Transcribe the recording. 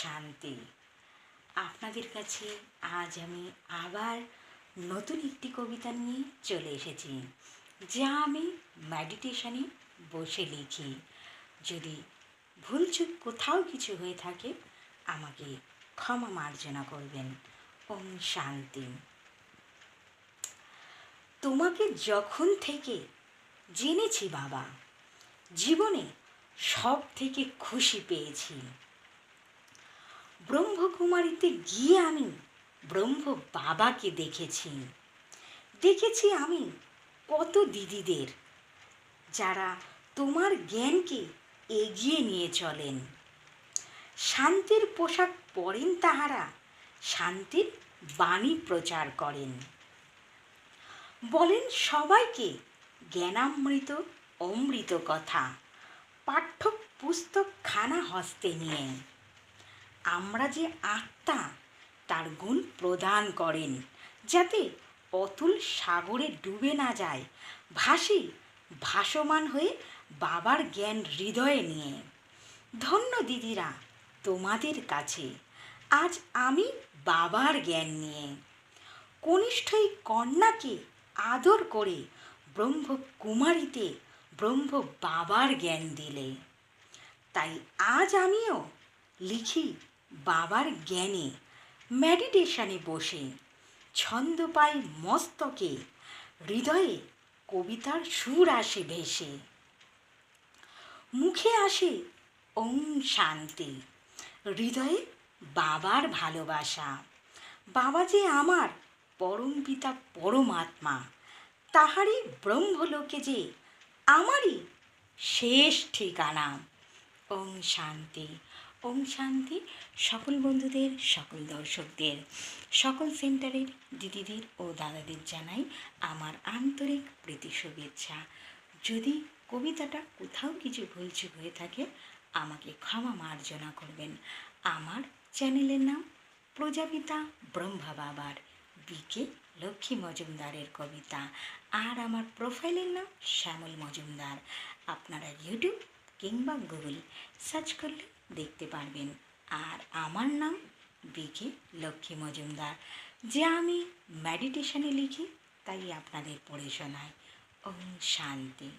শান্তি। আপনাদের কাছে আজ আমি আবার নতুন একটি কবিতা নিয়ে চলে এসেছি, যা আমি মেডিটেশনে বসে লিখি। যদি ভুলচুক কোথাও কিছু হয়ে থাকে আমাকে ক্ষমা মার্জনা করবেন। ওম শান্তি। তোমাকে যখন থেকে জেনেছি বাবা, জীবনে সব থেকে খুশি পেয়েছি। ব্রহ্মকুমারীতে গিয়ে আমি ব্রহ্ম বাবাকে দেখেছি আমি কত দিদিদের, যারা তোমার জ্ঞানকে এগিয়ে নিয়ে চলেন। শান্তির পোশাক পরেন তাহারা, শান্তির বাণী প্রচার করেন। বলেন সবাইকে জ্ঞানামৃত অমৃত কথা, পাঠ্য পুস্তক খানা হস্তে নিয়ে। আমরা যে আত্মা তার গুণ প্রদান করেন, যাতে অতুল সাগরে ডুবে না যায়, ভাসি ভাসমান হয়ে বাবার জ্ঞান হৃদয়ে নিয়ে। ধন্য দিদিরা তোমাদের কাছে, আজ আমি বাবার জ্ঞান নিয়ে। কনিষ্ঠ এই কন্যাকে আদর করে ব্রহ্মকুমারীতে ব্রহ্ম বাবার জ্ঞান দিলে। তাই আজ আমিও লিখি বাবার জ্ঞানে, মেডিটেশনে বসে। ছন্দ পাই মস্তকে, হৃদয়ে কবিতার সুর আসে ভেসে। মুখে আসে ওম শান্তি, হৃদয়ে বাবার ভালোবাসা। বাবা যে আমার পরম পিতা পরমাত্মা, তাহারই ব্রহ্মলোকে যে আমারই শেষ ঠিকানা। ওম শান্তি। ওম শান্তি। সকল বন্ধুদের, সকল দর্শকদের, সকল সেন্টারের দিদিদের ও দাদাদের জানাই আমার আন্তরিক প্রীতি শুভেচ্ছা। যদি কবিতাটা কোথাও কিছু ভুলচুক হয়ে থাকে আমাকে ক্ষমা মার্জনা করবেন। আমার চ্যানেলের নাম প্রজাপিতা ব্রহ্মা বাবার বিকে লক্ষ্মী মজুমদারের কবিতা, আর আমার প্রোফাইলের নাম শ্যামল মজুমদার। আপনারা ইউটিউব কিংবা গুগল সার্চ করলে দেখতে পারবেন। আর আমার নাম বিকে লক্ষ্মী মজুমদার, যা আমি মেডিটেশনে লিখি, তাই আপনাদের পড়ে শোনাই। ওম শান্তি।